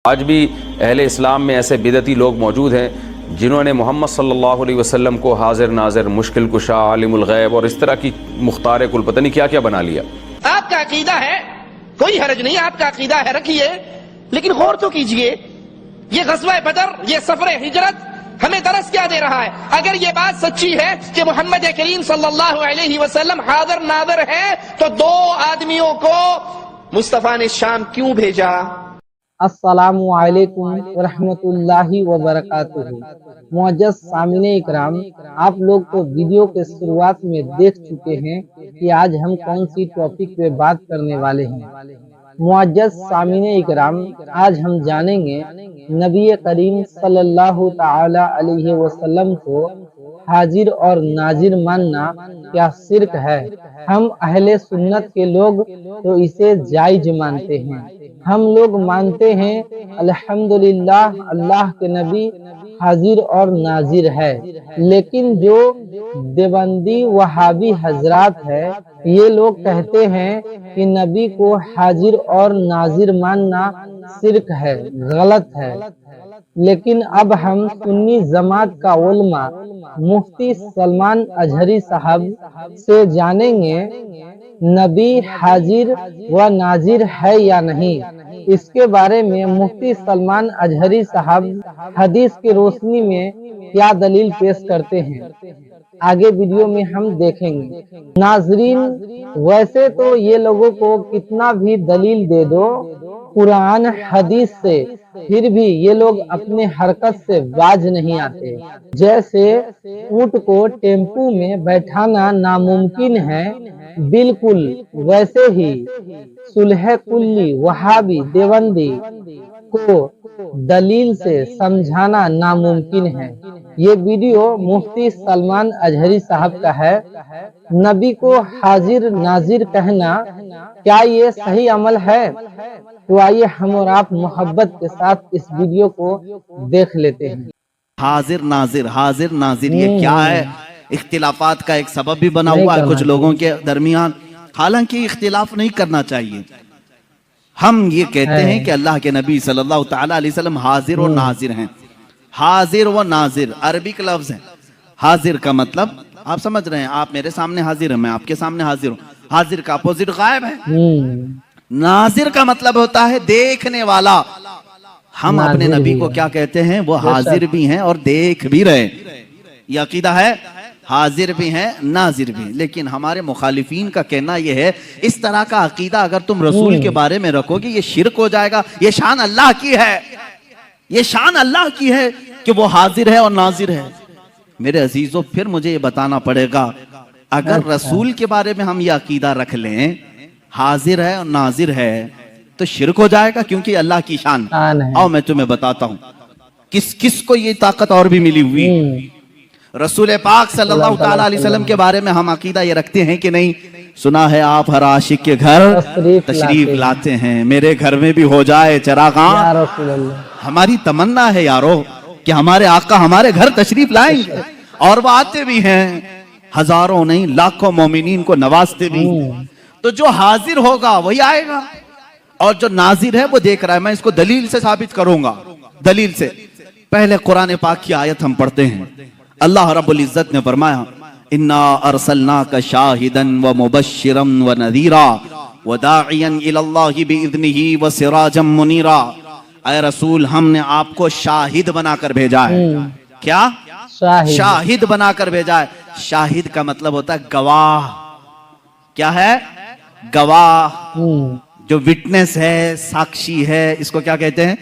آج بھی اہل اسلام میں ایسے بدعتی لوگ موجود ہیں جنہوں نے محمد صلی اللہ علیہ وسلم کو حاضر ناظر، مشکل کشا، عالم الغیب اور اس طرح کی مختار کل پتہ نہیں کیا کیا بنا لیا۔ آپ کا عقیدہ ہے، کوئی حرج نہیں، آپ کا عقیدہ ہے رکھیے، لیکن غور تو کیجئے، یہ غزوہ بدر، یہ سفر ہجرت ہمیں درس کیا دے رہا ہے؟ اگر یہ بات سچی ہے کہ محمد کریم صلی اللہ علیہ وسلم حاضر ناظر ہے تو دو آدمیوں کو مصطفیٰ نے شام کیوں بھیجا؟ السلام علیکم ورحمۃ اللہ وبرکاتہ۔ معزز سامعین اکرام، آپ لوگ تو ویڈیو کے شروعات میں دیکھ چکے ہیں کہ آج ہم کون سی ٹاپک پہ بات کرنے والے ہیں۔ معزز سامعین اکرام، آج ہم جانیں گے نبی کریم صلی اللہ تعالی علیہ وسلم کو حاضر اور ناظر ماننا کیا شرک ہے؟ ہم اہل سنت کے لوگ تو اسے جائز مانتے ہیں۔ ہم لوگ مانتے ہیں الحمدللہ اللہ کے نبی حاضر اور ناظر ہے، لیکن جو دیوبندی وہابی حضرات ہے یہ لوگ کہتے ہیں کہ نبی کو حاضر اور ناظر ماننا شرک ہے، غلط ہے۔ لیکن اب ہم سنی جماعت کا علماء مفتی سلمان اظہری صاحب سے جانیں گے نبی حاضر و ناظر ہے یا نہیں۔ اس کے بارے میں مفتی سلمان اظہری صاحب حدیث کی روشنی میں کیا دلیل پیش کرتے ہیں، آگے ویڈیو میں ہم دیکھیں گے۔ ناظرین، ویسے تو یہ لوگوں کو کتنا بھی دلیل دے دو قرآن حدیث سے، پھر بھی یہ لوگ اپنے حرکت سے باز نہیں آتے۔ جیسے اونٹ کو ٹیمپو میں بیٹھانا ناممکن ہے، بالکل ویسے ہی صلح کلی وہابی دیوبندی کو دلیل سے سمجھانا ناممکن ہے۔ یہ ویڈیو مفتی سلمان اظہری صاحب کا ہے۔ نبی کو حاضر ناظر کہنا کیا یہ صحیح عمل ہے؟ تو آئیے ہم اور آپ محبت کے ساتھ اس ویڈیو کو دیکھ لیتے ہیں۔ حاضر ناظر یہ کیا ہے؟ اختلافات کا ایک سبب بھی بنا ہوا ہے کچھ لوگوں کے درمیان، حالانکہ اختلاف نہیں کرنا چاہیے۔ ہم یہ کہتے ہیں کہ اللہ کے نبی صلی اللہ تعالی علیہ وسلم حاضر و ناظر ہیں۔ حاضر و ناظر عربک لفظ ہے۔ حاضر کا مطلب آپ سمجھ رہے ہیں، آپ میرے سامنے حاضر ہیں، میں آپ کے سامنے حاضر ہوں۔ حاضر کا اپوزٹ غائب ہے۔ ناظر کا مطلب ہوتا ہے دیکھنے والا۔ ہم اپنے نبی کو کیا کہتے ہیں؟ وہ حاضر بھی ہیں اور دیکھ بھی رہے۔ یہ عقیدہ ہے، حاضر بھی ہیں ناظر بھی۔ لیکن ہمارے مخالفین کا کہنا یہ ہے اس طرح کا عقیدہ اگر تم رسول کے بارے میں رکھو گے یہ شرک ہو جائے گا۔ یہ شان اللہ کی ہے، یہ شان اللہ کی ہے کہ وہ حاضر ہے اور ناظر ہے۔ میرے عزیزو، پھر مجھے یہ بتانا پڑے گا اگر رسول کے بارے میں ہم یہ عقیدہ رکھ لیں حاضر ہے اور ناظر ہے تو شرک ہو جائے گا، کیونکہ اللہ کی شان ہے۔ آؤ میں تمہیں بتاتا ہوں کس کس کو یہ طاقت اور بھی ملی ہوئی۔ رسول پاک صلی اللہ تعالیٰ علیہ وسلم کے بارے میں ہم عقیدہ یہ رکھتے ہیں کہ نہیں؟ سنا ہے آپ ہر عاشق کے گھر تشریف لاتے ہیں، میرے گھر میں بھی ہو جائے چراغاں۔ ہماری تمنا ہے یارو کہ ہمارے آقا ہمارے گھر تشریف لائیں گے، اور وہ آتے بھی ہیں، ہزاروں نہیں لاکھوں مومنین کو نوازتے بھی۔ تو جو حاضر ہوگا وہی آئے گا، اور جو ناظر ہے وہ دیکھ رہا ہے۔ میں اس کو دلیل سے ثابت کروں گا، دلیل سے۔ پہلے قرآن پاک کی آیت ہم پڑھتے ہیں۔ اللہ رب العزت نے فرمایا اِنَّا أَرْسَلْنَاكَ شَاهِدًا وَمُبَشِّرًا وَنَذِيرًا وَدَاعِيًا إِلَى اللَّهِ بِإِذْنِهِ وَسِرَاجًا مُنِيرًا۔ اے رسول، ہم نے آپ کو شاہد بنا کر بھیجا ہے۔ کیا؟ شاہد بنا کر بھیجا ہے۔ شاہد کا مطلب ہوتا ہے گواہ۔ کیا ہے؟ گواہ، جو وٹنس ہے، ساکشی ہے، اس کو کیا کہتے ہیں؟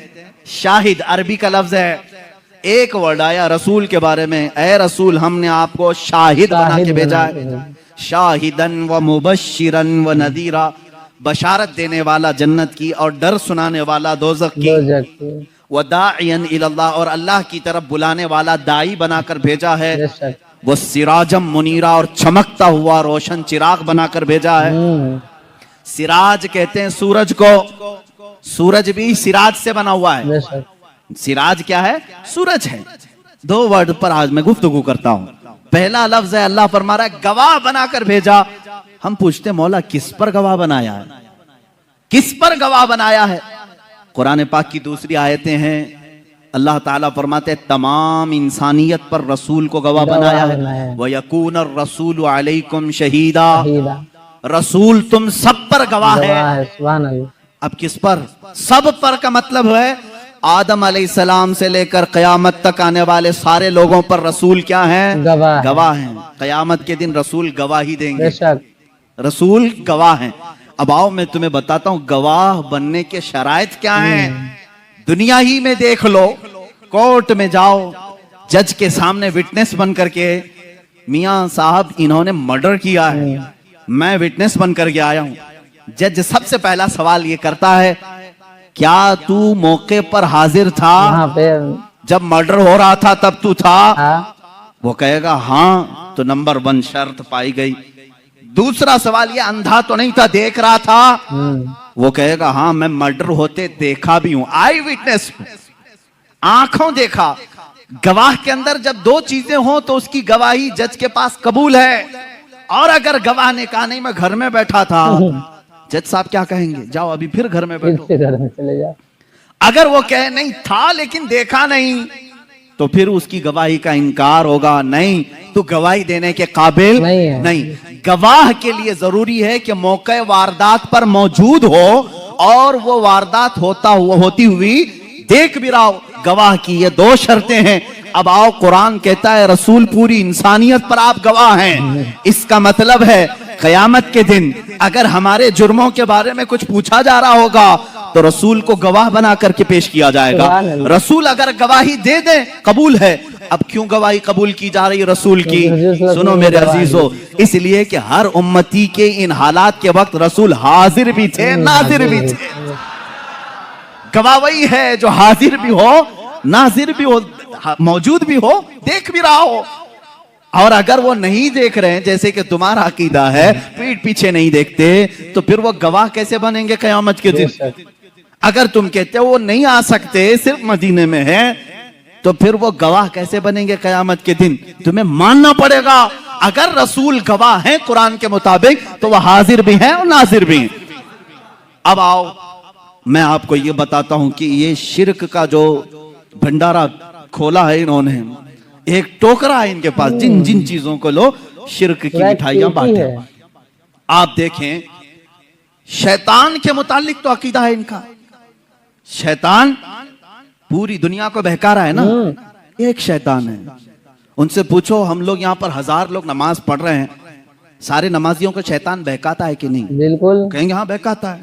شاہد عربی کا لفظ ہے۔ ایک ورڈ آیا رسول کے بارے میں، اے رسول ہم نے آپ کو شاہد بنا کے بھیجا ہے۔ شاہدن و مبشرن و نذیرا، بشارت دینے والا جنت کی اور ڈر سنانے والا دوزخ کی۔ وداعین الی اللہ، اور اللہ کی طرف بلانے والا دائی بنا کر بھیجا ہے۔ وہ سراجم منیرا، اور چمکتا ہوا روشن چراغ بنا کر بھیجا ہے۔ سراج کہتے ہیں سورج کو، سورج بھی سراج سے بنا ہوا ہے۔ سراج کیا ہے؟ سورج ہے۔ دو ورڈ پر آج میں گفتگو کرتا ہوں۔ پہلا لفظ ہے اللہ فرما رہا ہے گواہ بنا کر بھیجا۔ ہم پوچھتے مولا کس پر گواہ بنایا ہے؟ کس پر گواہ بنایا ہے؟ قرآن پاک کی دوسری آیتیں ہیں، اللہ تعالیٰ فرماتے ہیں تمام انسانیت پر رسول کو گواہ بنایا ہے، وَيَكُونَ الرَّسُولُ عَلَيْكُمْ شَهِيدًا، رسول تم سب پر گواہ ہے۔ سبحان اللہ۔ اب کس پر؟ سب پر کا مطلب ہے آدم علیہ السلام سے لے کر قیامت تک آنے والے سارے لوگوں پر رسول کیا ہیں؟ گواہ ہیں۔ قیامت کے دن رسول گواہی دیں گے، بے شک رسول گواہ ہیں۔ اب آؤ میں تمہیں بتاتا ہوں گواہ بننے کے شرائط کیا ہیں۔ دنیا ہی میں دیکھ لو، کورٹ میں جاؤ، جج کے سامنے وٹنس بن کر کے، میاں صاحب انہوں نے مرڈر کیا ہے، میں وٹنس بن کر کے آیا ہوں، جج سب سے پہلا سوال یہ کرتا ہے کیا تو موقع پر حاضر تھا؟ وہاں پہ جب مرڈر ہو رہا تھا تب تو تھا؟ ہاں وہ کہے گا ہاں، تو نمبر 1 شرط پائی گئی۔ دوسرا سوال یہ اندھا تو نہیں تھا، دیکھ رہا تھا؟ وہ کہے گا ہاں میں مرڈر ہوتے دیکھا بھی ہوں، آئی وٹنس، آنکھوں دیکھا۔ گواہ کے اندر جب 2 چیزیں ہوں تو اس کی گواہی جج کے پاس قبول ہے، اور اگر گواہ نے کہا نہیں میں گھر میں بیٹھا تھا، جج صاحب کیا کہیں گے؟ جاؤ ابھی پھر گھر میں بیٹھو۔ پھر گھر میں چلے جاؤ۔ اگر وہ کہے نہیں تھا لیکن دیکھا نہیں، تو پھر اس کی گواہی کا انکار ہوگا، نہیں تو گواہی دینے کے قابل نہیں۔ گواہ کے لیے ضروری ہے کہ موقع واردات پر موجود ہو اور وہ واردات ہوتی ہوئی دیکھ بھی رہا ہو۔ گواہ کی یہ 2 شرطیں ہیں۔ اب آؤ قرآن کہتا ہے رسول پوری انسانیت پر آپ گواہ ہیں، اس کا مطلب ہے قیامت کے دن اگر ہمارے جرموں کے بارے میں کچھ پوچھا جا رہا ہوگا تو رسول کو گواہ بنا کر کے پیش کیا جائے گا۔ رسول اگر گواہی دے دیں قبول ہے۔ اب کیوں گواہی قبول کی جا رہی رسول کی؟ سنو میرے عزیزو، اس لیے کہ ہر امتی کے ان حالات کے وقت رسول حاضر بھی تھے، ناظر بھی تھے۔ گواہ وہی ہے جو حاضر بھی ہو، ناظر بھی ہو، موجود بھی ہو، دیکھ بھی رہا ہو۔ اور اگر وہ نہیں دیکھ رہے ہیں، جیسے کہ تمہارا عقیدہ ہے پیٹ پیچھے نہیں دیکھتے، تو پھر وہ گواہ کیسے بنیں گے قیامت کے دن؟ اگر تم کہتے ہو وہ نہیں آ سکتے، صرف مدینے میں ہے، تو پھر وہ گواہ کیسے بنیں گے قیامت کے دن؟ تمہیں ماننا پڑے گا اگر رسول گواہ ہیں قرآن کے مطابق تو وہ حاضر بھی ہیں اور ناظر بھی ہیں۔ اب آؤ میں آپ کو یہ بتاتا ہوں کہ یہ شرک کا جو بھنڈارا کھولا ہے انہوں نے، ایک ٹوکرا ہے ان کے پاس جن جن چیزوں کو لو شرک کی مٹھائیاں بانٹے۔ آپ دیکھیں شیطان کے متعلق تو عقیدہ ہے ان کا، شیطان پوری دنیا کو بہکا رہا ہے نا، ایک شیطان ہے۔ ان سے پوچھو ہم لوگ یہاں پر 1000 لوگ نماز پڑھ رہے ہیں، سارے نمازیوں کو شیطان بہکاتا ہے کہ نہیں؟ بالکل کہیں گے ہاں بہکاتا ہے۔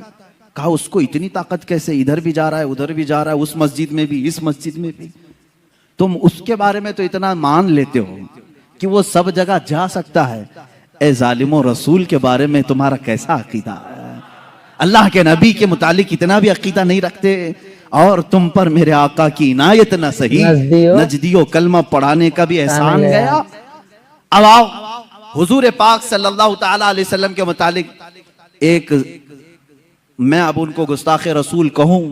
کہا اس کو اتنی طاقت کیسے؟ ادھر بھی جا رہا ہے ادھر بھی جا رہا ہے، اس مسجد میں بھی اس مسجد میں بھی۔ تم اس کے بارے میں تو اتنا مان لیتے ہو کہ وہ سب جگہ جا سکتا ہے، اے ظالموں رسول کے بارے میں تمہارا کیسا عقیدہ ہے؟ اللہ کے نبی کے متعلق اتنا بھی عقیدہ نہیں رکھتے، اور تم پر میرے آقا کی عنایت نہ سہی، نجدیو کلمہ پڑھانے کا بھی احسان گیا۔ اب آؤ حضور پاک صلی اللہ تعالی علیہ وسلم کے متعلق ایک، میں اب ان کو گستاخ رسول کہوں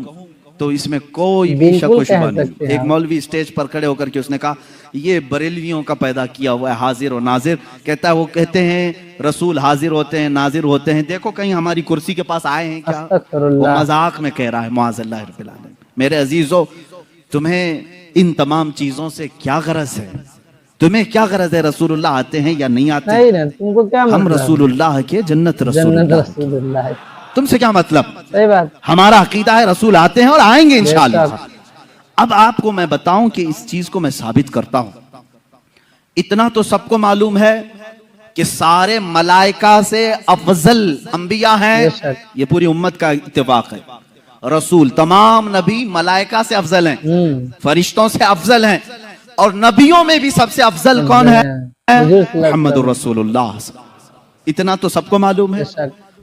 تو اس میں کوئی بھی شک و شبہ نہیں۔ ایک مولوی اسٹیج پر کھڑے ہو کر کے اس نے کہا یہ بریلویوں کا پیدا کیا ہوا ہے حاضر و ناظر، کہتا ہے وہ کہتے ہیں رسول حاضر ہوتے ہیں ناظر ہوتے ہیں، دیکھو کہیں ہماری کرسی کے پاس آئے ہیں کیا؟ وہ مذاق میں کہہ رہا ہے، معاذ اللہ رب العالمین۔ میرے عزیزو تمہیں ان تمام چیزوں سے کیا غرض ہے؟ تمہیں کیا غرض ہے رسول اللہ آتے ہیں یا نہیں آتے؟ ہم رسول اللہ کے جنت رسول اللہ، تم سے کیا مطلب؟ صحیح بات، ہمارا عقیدہ ہے رسول آتے ہیں اور آئیں گے انشاءاللہ۔ اب آپ کو میں بتاؤں کہ اس چیز کو میں ثابت کرتا ہوں۔ اتنا تو سب کو معلوم ہے کہ سارے ملائکہ سے افضل انبیاء ہیں، یہ پوری امت کا اتفاق ہے۔ رسول تمام نبی ملائکہ سے افضل ہیں، فرشتوں سے افضل ہیں، اور نبیوں میں بھی سب سے افضل کون ہے؟ محمد رسول اللہ۔ اتنا تو سب کو معلوم ہے۔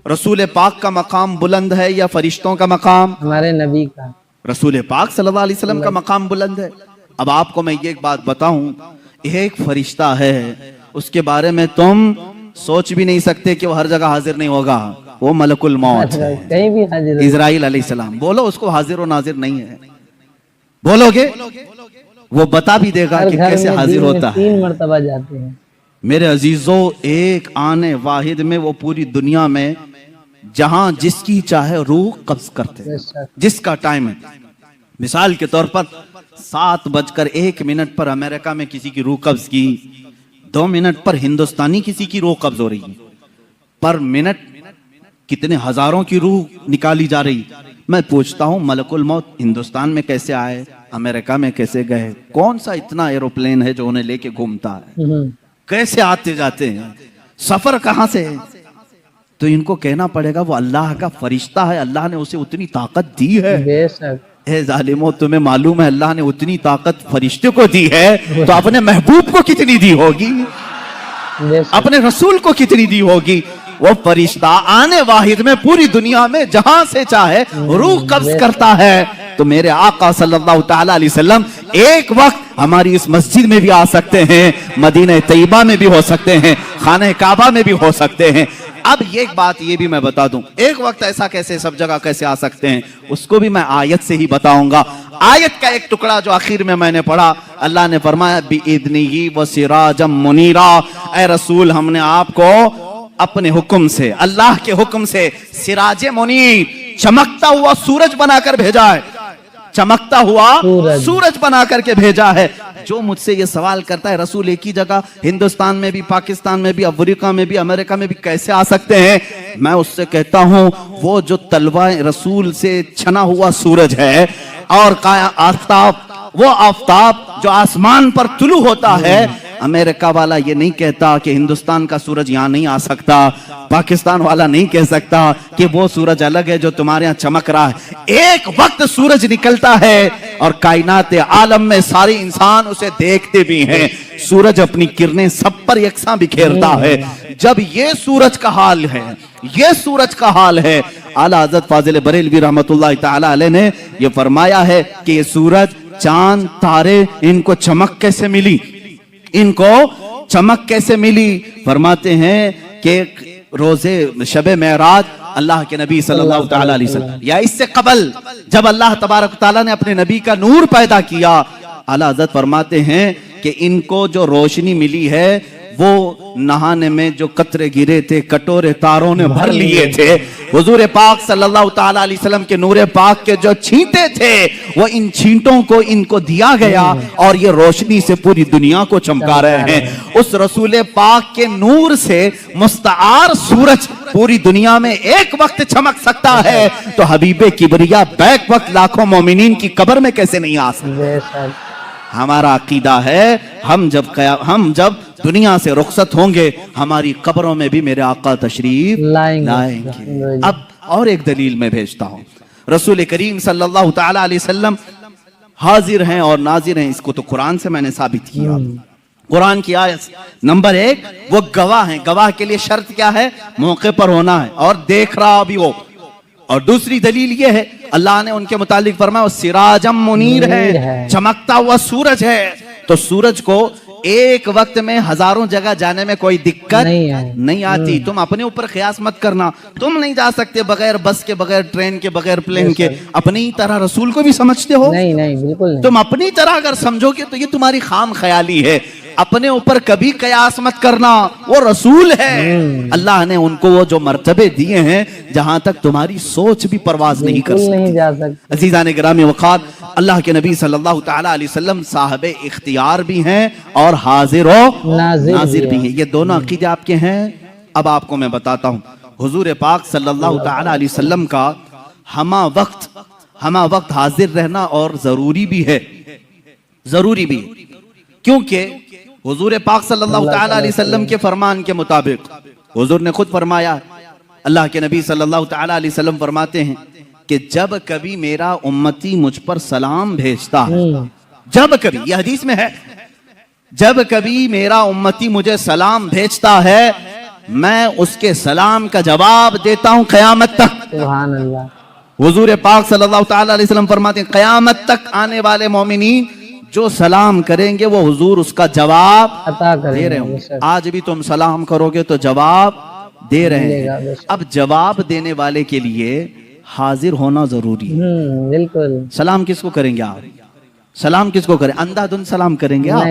رسول پاک کا مقام بلند ہے یا فرشتوں کا مقام؟ ہمارے نبی کا، رسول پاک صلی اللہ علیہ وسلم کا مقام بلند ہے۔ اب آپ کو میں یہ ایک بات بتاؤں، ایک فرشتہ ہے اس کے بارے میں تم سوچ بھی نہیں سکتے کہ وہ ہر جگہ حاضر نہیں ہوگا، وہ ملک الموت ہے، کہیں بھی حاضر، اسرائیل علیہ السلام۔ بولو اس کو حاضر و ناظر نہیں ہے، بولو گے؟ وہ بتا بھی دے گا کہ کیسے حاضر ہوتا ہے۔ 3 مرتبہ جاتے ہیں۔ میرے عزیزو ایک آنے واحد میں وہ پوری دنیا میں جہاں جس کی چاہے روح قبض کرتے ہیں، جس کا ٹائم ہے. مثال کے طور پر 7:01 پر امریکہ میں کسی کی روح قبض کی، 2 منٹ پر ہندوستانی کسی کی روح قبض ہو رہی ہے. پر منٹ کتنے ہزاروں کی روح نکالی جا رہی. میں پوچھتا ہوں ملک الموت ہندوستان میں کیسے آئے، امریکہ میں کیسے گئے؟ کون سا اتنا ایروپلین ہے جو انہیں لے کے گھومتا ہے؟ کیسے آتے جاتے ہیں؟ سفر کہاں سے ہے؟ تو ان کو کہنا پڑے گا وہ اللہ کا فرشتہ ہے، اللہ نے اسے اتنی طاقت دی ہے. اے ظالموں، تمہیں معلوم ہے اللہ نے اتنی طاقت فرشتے کو دی ہے تو اپنے محبوب کو کتنی دی ہوگی، اپنے رسول کو کتنی دی ہوگی. وہ فرشتہ آنے واحد میں پوری دنیا میں جہاں سے چاہے روح قبض کرتا ہے. تو میرے آقا صلی اللہ تعالی علیہ وسلم ایک وقت ہماری اس مسجد میں بھی آ سکتے ہیں، مدینہ طیبہ میں بھی ہو سکتے ہیں، خانہ کعبہ میں بھی ہو سکتے ہیں. اب ایک بات یہ بھی میں بتا دوں، ایک وقت ایسا کیسے سب جگہ کیسے آ سکتے ہیں اس کو بھی میں آیت سے ہی بتاؤں گا. آیت کا ایک ٹکڑا جو آخر میں نے پڑھا، اللہ نے فرمایا بِإِذْنِهِ وَسِرَاجًا مُنِيرًا، اے رسول ہم نے آپ کو اپنے حکم سے، اللہ کے حکم سے سراج منیر، چمکتا ہوا سورج بنا کر بھیجا ہے، چمکتا ہوا سورج بنا کر کے بھیجا ہے. جو مجھ سے یہ سوال کرتا ہے رسول ایک ہی جگہ ہندوستان میں بھی، پاکستان میں بھی، افریقہ میں بھی، امریکہ میں بھی کیسے آ سکتے ہیں، میں اس سے کہتا ہوں وہ جو طلوع رسول سے چھنا ہوا سورج ہے اور آفتاب، وہ آفتاب جو آسمان پر طلوع ہوتا ہے، امریکہ والا یہ نہیں کہتا کہ ہندوستان کا سورج یہاں نہیں آ سکتا، پاکستان والا نہیں کہہ سکتا کہ وہ سورج الگ ہے جو تمہارے یہاں چمک رہا ہے. ایک وقت سورج نکلتا ہے اور کائنات عالم میں سارے انسان اسے دیکھتے بھی ہیں. سورج اپنی کرنیں سب پر یکساں بکھیرتا ہے. جب یہ سورج کا حال ہے، یہ سورج کا حال ہے، اعلیٰ حضرت فاضل بریلوی رحمت اللہ تعالی علیہ نے یہ فرمایا ہے کہ یہ سورج، چاند، تارے، ان کو چمک کیسے ملی، ان کو چمک کیسے ملی؟ فرماتے ہیں کہ روزے شب معراج اللہ کے نبی صلی اللہ تعالی علیہ وسلم یا اس سے قبل جب اللہ تبارک تعالیٰ نے اپنے نبی کا نور پیدا کیا، اعلیٰ حضرت فرماتے ہیں کہ ان کو جو روشنی ملی ہے وہ نہانے میں جو قطرے گرے تھے کٹورے تاروں نے بھر لیے تھے. حضور پاک صلی اللہ تعالی علیہ وسلم کے نور پاک کے جو چھینٹے تھے وہ ان چھینٹوں کو ان کو دیا گیا اور یہ روشنی سے پوری دنیا کو چمکا رہے ہیں. اس رسول پاک کے نور سے مستعار سورج پوری دنیا میں ایک وقت چمک سکتا ہے تو حبیب کبریا بیک وقت لاکھوں مومنین کی قبر میں کیسے نہیں آ سکتا؟ ہمارا عقیدہ ہے ہم جب دنیا سے رخصت ہوں گے ہماری قبروں میں بھی میرے آقا تشریف لائیں گے. اب اور ایک دلیل میں بھیجتا ہوں، رسول کریم صلی اللہ تعالی علیہ وسلم حاضر ہیں اور ناظر ہیں، اس کو تو قرآن سے میں نے ثابت کیا. قرآن کی آیت نمبر 1 وہ گواہ ہیں. گواہ کے لیے شرط کیا ہے؟ موقع پر ہونا ہے اور دیکھ رہا بھی ہو. اور دوسری دلیل یہ ہے اللہ نے ان کے متعلق فرمایا وہ سراجم منیر ہے، چمکتا ہوا سورج ہے. تو سورج کو ایک وقت میں ہزاروں جگہ جانے میں کوئی دقت نہیں آتی. تم اپنے اوپر قیاس مت کرنا، تم نہیں جا سکتے بغیر بس کے، بغیر ٹرین کے، بغیر پلین کے. اپنی طرح رسول کو بھی سمجھتے ہو؟ نہیں بالکل. تم اپنی طرح اگر سمجھو گے تو یہ تمہاری خام خیالی ہے. اپنے اوپر کبھی قیاس مت کرنا، وہ رسول ہے. اللہ نے ان کو وہ جو مرتبے دیے ہیں جہاں تک تمہاری سوچ بھی پرواز نہیں کر سکتی. عزیزان گرامی وقار، اللہ کے نبی صلی اللہ تعالی علیہ وسلم صاحب اختیار بھی ہیں اور حاضر و ناظر بھی ہیں. یہ دونوں عقیدے آپ کے ہیں. اب آپ کو میں بتاتا ہوں حضور پاک صلی اللہ تعالی علیہ وسلم کا ہمہ وقت حاضر رہنا اور ضروری بھی ہے، ضروری بھی، کیونکہ حضور پاک صلی اللہ تعالی علیہ وسلم کے فرمان کے مطابق حضور نے خود فرمایا، اللہ کے نبی صلی اللہ تعالی علیہ وسلم فرماتے ہیں کہ جب کبھی میرا امتی مجھ پر سلام بھیجتا ہے، جب کبھی، یہ حدیث میں ہے، جب کبھی میرا امتی مجھے سلام بھیجتا ہے میں اس کے سلام کا جواب دیتا ہوں قیامت تک. سبحان اللہ. حضور پاک صلی اللہ تعالی علیہ وسلم فرماتے ہیں قیامت تک آنے والے مومنین جو سلام کریں گے وہ حضور اس کا جواب دے رہے ہوں. آج بھی تم سلام کرو گے تو جواب دے رہے ہیں. اب جواب دینے والے کے لیے حاضر ہونا ضروری ہے. بالکل. سلام کس کو کریں گے آپ؟ سلام کس کو کریں؟ اندھا دھند سلام کریں گے آپ؟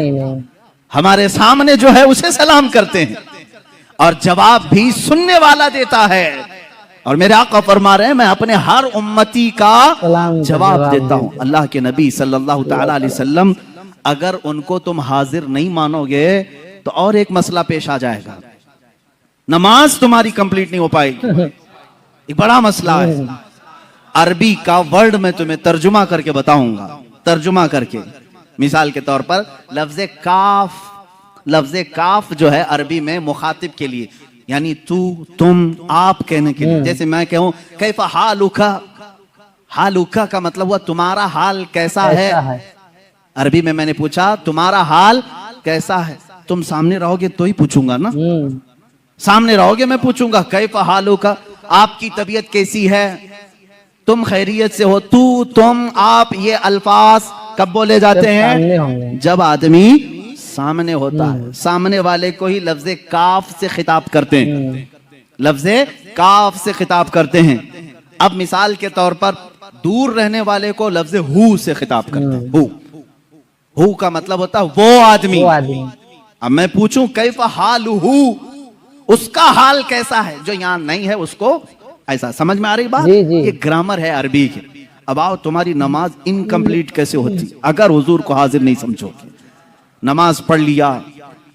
ہمارے سامنے جو ہے اسے سلام کرتے ہیں اور جواب بھی سننے والا دیتا ہے. اور میرے آقا فرما رہے ہیں میں اپنے ہر امتی کا جواب دیتا ہوں. اللہ کے نبی صلی اللہ تعالی علیہ وسلم اگر ان کو تم حاضر نہیں مانو گے تو اور ایک مسئلہ پیش آ جائے گا, نماز تمہاری کمپلیٹ نہیں ہو پائے گی. ایک بڑا مسئلہ ہے. عربی کا ورڈ میں تمہیں ترجمہ کر کے بتاؤں گا, ترجمہ کر کے. مثال کے طور پر لفظ کاف جو ہے عربی میں مخاطب کے لیے, یعنی تو, تم, آپ کہنے کے لیے. جیسے میں کہوں کیف حالکا, حالکا کا مطلب ہوا تمہارا حال کیسا ہے. عربی میں نے پوچھا تمہارا حال کیسا ہے, تم سامنے رہو گے تو ہی پوچھوں گا نا, سامنے رہو گے میں پوچھوں گا کیف حالکا, آپ کی طبیعت کیسی ہے, تم خیریت سے ہو. تو, تم, آپ یہ الفاظ کب بولے جاتے ہیں؟ جب آدمی سامنے ہوتا ہے. سامنے والے کو ہی لفظ کاف سے خطاب کرتے ہیں, لفظ کاف سے خطاب کرتے ہیں. اب مثال کے طور پر دور رہنے والے کو لفظ ہو سے خطاب کرتے ہیں. ہو کا مطلب ہوتا ہے وہ آدمی. اب میں پوچھوں کیف حالہ, اس کا حال کیسا ہے, جو یہاں نہیں ہے اس کو ایسا. سمجھ میں آ رہی بات؟ یہ گرامر ہے عربی کی. اب آؤ تمہاری نماز انکمپلیٹ کیسے ہوتی اگر حضور کو حاضر نہیں سمجھو گے. نماز پڑھ لیا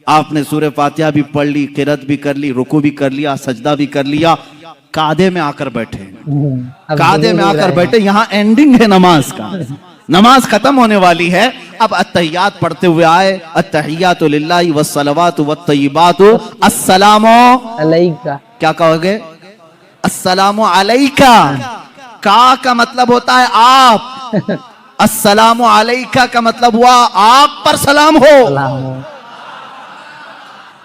آپ نے, سورہ فاتحہ بھی پڑھ لی, قرات بھی کر لی, رکوع بھی کر لیا, سجدہ بھی کر لیا, قعدے میں آ کر بیٹھے, قعدے میں آ کر بیٹھے. یہاں اینڈنگ ہے نماز کا, نماز ختم ہونے والی ہے. اب التحیات پڑھتے ہوئے آئے, التحیات للہ والصلوات والطیبات السلام علیکہ. کیا کہو گے؟ السلام علیکہ. کا مطلب ہوتا ہے آپ, السلام علیکہ کا مطلب ہوا آپ پر سلام ہو.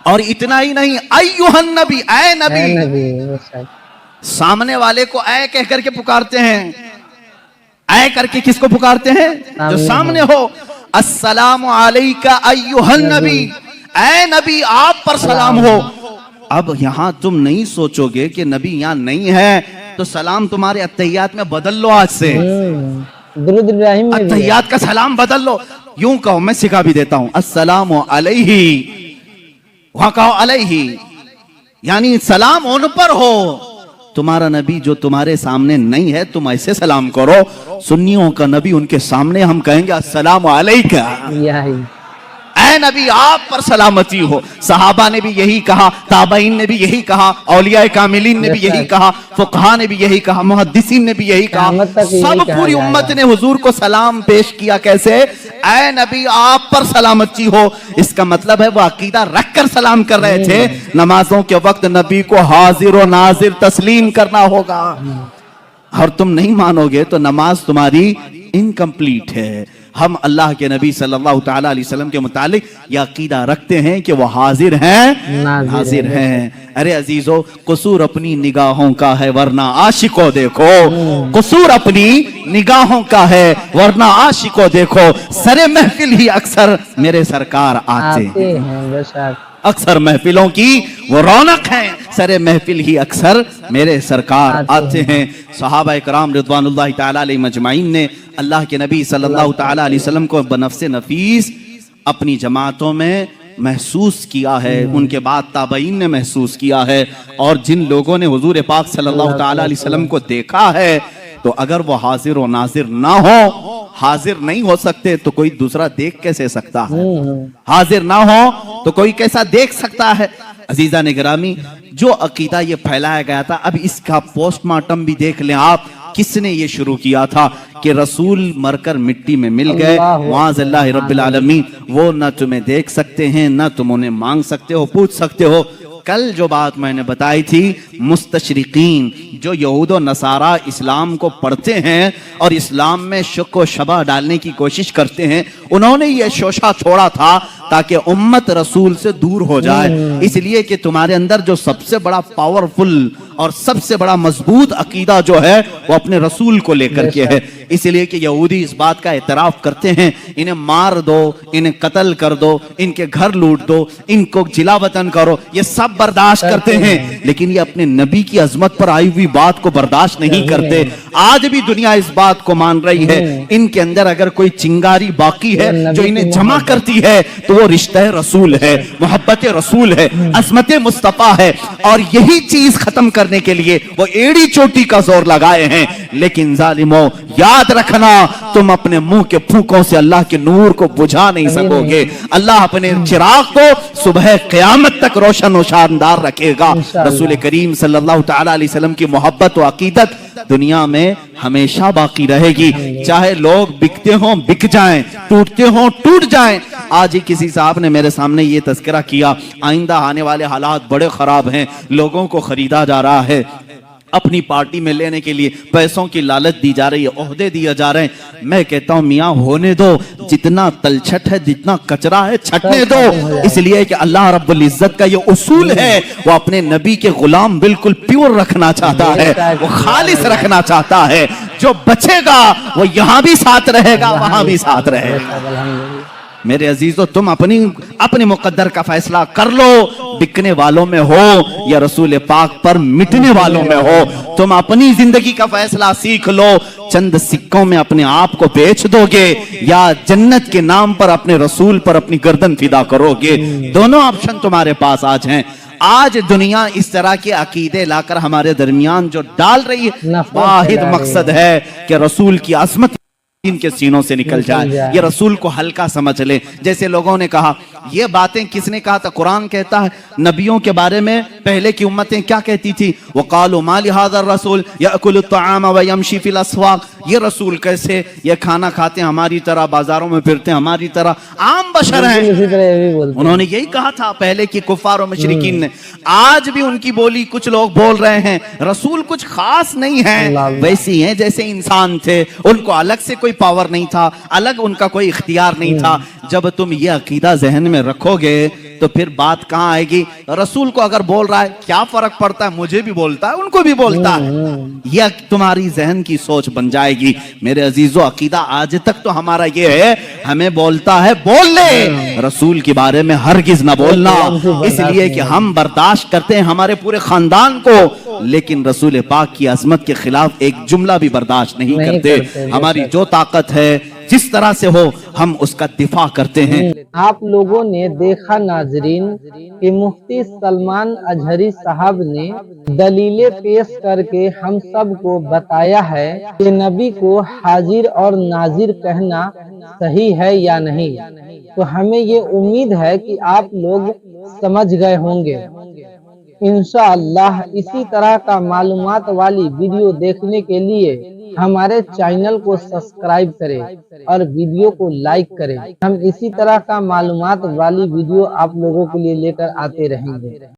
اور اتنا ہی نہیں, ایھا النبی, اے نبی. سامنے والے کو اے کہہ کر کے پکارتے ہیں. اے کر کے کس کو پکارتے ہیں؟ جو سامنے ہو. السلام علیکہ ایھا النبی, اے نبی آپ پر سلام ہو. اب یہاں تم نہیں سوچو گے کہ نبی یہاں نہیں ہے تو سلام تمہارے التحیات میں بدل لو. آج سے التحیات کا سلام بدل لو. یوں کہو, میں سکھا بھی دیتا ہوں, السلام علیہ, وہاں کہو علیہ, یعنی سلام ان پر ہو. تمہارا نبی جو تمہارے سامنے نہیں ہے تم ایسے سلام کرو. سنیوں کا نبی ان کے سامنے ہم کہیں گے السلام علیکہ, اے نبی آپ پر سلامتی ہو. صحابہ نے بھی یہی کہا, تابعین نے بھی یہی کہا, اولیاء کاملین نے بھی یہی کہا, فقہاء نے بھی یہی کہا, محدثین نے بھی یہی کہا. سب پوری امت نے حضور کو سلام پیش کیا. کیسے؟ اے نبی آپ پر سلامتی ہو. اس کا مطلب ہے وہ عقیدہ رکھ کر سلام کر رہے تھے. نمازوں کے وقت نبی کو حاضر و ناظر تسلیم کرنا ہوگا. اور تم نہیں مانو گے تو نماز تمہاری انکمپلیٹ ہے. ہم اللہ کے نبی صلی اللہ تعالی علیہ وسلم کے متعلق یہ عقیدہ رکھتے ہیں کہ وہ حاضر ہیں, حاضر ہیں. ارے عزیزو, قصور اپنی نگاہوں کا ہے ورنہ عاشقوں دیکھو. قصور اپنی نگاہوں کا ہے ورنہ عاشقوں دیکھو. سر محفل ہی اکثر میرے سرکار آتے ہیں. اکثر محفلوں کی وہ رونق ہیں, سر محفل ہی اکثر میرے سرکار آتے ہیں. صحابہ اکرام رضوان اللہ تعالی علیہ مجمعین نے اللہ کے نبی صلی اللہ تعالی علیہ وسلم کو بنفس نفیس اپنی جماعتوں میں محسوس کیا ہے. ان کے بعد تابعین نے محسوس کیا ہے. اور جن لوگوں نے حضور پاک صلی اللہ تعالی علیہ وسلم کو دیکھا ہے تو اگر وہ حاضر و ناظر نہ ہو, حاضر نہیں ہو سکتے تو کوئی دوسرا دیکھ کیسے سکتا ہے؟ حاضر نہ ہو تو کوئی کیسا دیکھ سکتا ہے؟ عزیزان گرامی, جو عقیدہ یہ پھیلایا گیا تھا, اب اس کا پوسٹ مارٹم بھی دیکھ لیں آپ. کس نے یہ شروع کیا تھا کہ رسول مر کر مٹی میں مل گئے, معاذ اللہ رب العالمین. وہ نہ تمہیں دیکھ سکتے ہیں, نہ تم انہیں مانگ سکتے ہو, پوچھ سکتے ہو. کل جو بات میں نے بتائی تھی, مستشرقین جو یہود و نصارہ اسلام کو پڑھتے ہیں اور اسلام میں شک و شبہ ڈالنے کی کوشش کرتے ہیں, انہوں نے یہ شوشہ چھوڑا تھا تاکہ امت رسول سے دور ہو جائے. اس لیے کہ تمہارے اندر جو سب سے بڑا پاورفل اور سب سے بڑا مضبوط عقیدہ جو ہے وہ اپنے رسول کو لے کر کے ہے. اس لیے کہ یہودی اس بات کا اعتراف کرتے ہیں انہیں مار دو، انہیں قتل کر دو، ان کے گھر لوٹ دو، ان کو جلا وطن کرو، یہ سب برداشت کرتے ہیں، لیکن یہ اپنے نبی کی عظمت پر آئی ہوئی بات کو برداشت نہیں کرتے۔ آج بھی دنیا اس بات کو مان رہی ہے، ان کے اندر اگر کوئی چنگاری باقی ہے جو انہیں جمع کرتی ہے تو وہ رشتہ رسول ہے، محبت رسول ہے، عظمت مصطفیٰ ہے، اور یہی چیز ختم کرنے کے لیے وہ ایڑی چوٹی کا زور لگائے ہیں۔ لیکن ظالموں یاد رکھنا، تم اپنے منہ کے پھونکوں سے اللہ کے نور کو بجھا نہیں سکو گے۔ اللہ اپنے چراغ کو صبح قیامت تک روشن و شاندار رکھے گا۔ رسول کریم صلی اللہ تعالی علیہ وسلم کی محبت و عقیدت دنیا میں ہمیشہ باقی رہے گی، چاہے لوگ بکتے ہوں بک جائیں، ٹوٹتے ہوں ٹوٹ جائیں۔ آج ہی کسی صاحب نے میرے سامنے یہ تذکرہ کیا، آئندہ آنے والے حالات بڑے خراب ہیں، لوگوں کو خریدا جا رہا ہے، اپنی پارٹی میں لینے کے لیے پیسوں کی لالچ دی جا رہی ہے، عہدے دیے جا رہے ہیں۔ میں کہتا ہوں میاں ہونے دو، جتنا تلچھٹ ہے، جتنا کچرا ہے، چھٹنے دو، اس لیے کہ اللہ رب العزت کا یہ اصول ہے، وہ اپنے نبی کے غلام بالکل پیور رکھنا چاہتا ہے، وہ خالص رکھنا چاہتا ہے۔ جو بچے گا وہ یہاں بھی ساتھ رہے گا، وہاں بھی ساتھ رہے گا۔ میرے عزیزو تم اپنی مقدر کا فیصلہ کر لو، بکنے والوں میں ہو یا رسول پاک پر مٹنے والوں میں ہو۔ تم اپنی زندگی کا فیصلہ سیکھ لو، چند سکوں میں اپنے آپ کو بیچ دو گے یا جنت کے نام پر اپنے رسول پر اپنی گردن فدا کرو گے۔ دونوں آپشن تمہارے پاس آج ہیں۔ آج دنیا اس طرح کے عقیدے لا کر ہمارے درمیان جو ڈال رہی ہے، واحد مقصد ہے کہ رسول کی عظمت ان کے سینوں سے نکل جائے، یہ رسول کو ہلکا سمجھ لیں۔ جیسے لوگوں نے کہا، یہ باتیں کس نے کہا تھا؟ قرآن کہتا ہے نبیوں کے بارے میں پہلے کی امتیں کیا کہتی تھی؟ وَقَالُوا مَا لِهَذَا الرَّسُولِ يَأْكُلُ الطَّعَامَ وَيَمْشِي فِي الْأَسْوَاقِ، یہ رسول کیسے یہ کھانا کھاتے ہیں ہماری طرح، بازاروں میں پھرتے ہیں ہماری طرح، عام بشر ہیں۔ انہوں نے یہی کہا تھا پہلے کی کفار و مشرکین نے۔ آج بھی ان کی بولی کچھ لوگ بول رہے ہیں، رسول کچھ خاص نہیں ہیں، ویسی ہیں جیسے انسان تھے، ان کو الگ سے کوئی پاور نہیں تھا، الگ ان کا کوئی اختیار نہیں تھا۔ جب تم یہ عقیدہ ذہن میں رکھو گے تو پھر بات کہاں آئے گی؟ رسول کو اگر بول رہا ہے کیا فرق پڑتا ہے، مجھے بھی بولتا ہے ان کو بھی بولتا ہے، یہ تمہاری ذہن کی سوچ بن جائے گی۔ میرے عزیزو عقیدہ آج تک تو ہمارا یہ ہے، ہمیں بولتا ہے بول لے، رسول کے بارے میں ہرگز نہ بولنا، اس لیے کہ ہم برداشت کرتے ہیں ہمارے پورے خاندان کو، لیکن رسول پاک کی عظمت کے خلاف ایک جملہ بھی برداشت نہیں کرتے۔ ہماری جو طاقت ہے جس طرح سے ہو ہم اس کا دفاع کرتے ہیں۔ آپ لوگوں نے دیکھا ناظرین کہ مفتی سلمان اجہری صاحب نے دلیلیں پیش کر کے ہم سب کو بتایا ہے کہ نبی کو حاضر اور ناظر کہنا صحیح ہے یا نہیں۔ تو ہمیں یہ امید ہے کہ آپ لوگ سمجھ گئے ہوں گے۔ انشاءاللہ اسی طرح کا معلومات والی ویڈیو دیکھنے کے لیے ہمارے چینل کو سبسکرائب کریں اور ویڈیو کو لائک کریں۔ ہم اسی طرح کا معلومات والی ویڈیو آپ لوگوں کے لیے لے کر آتے رہیں گے۔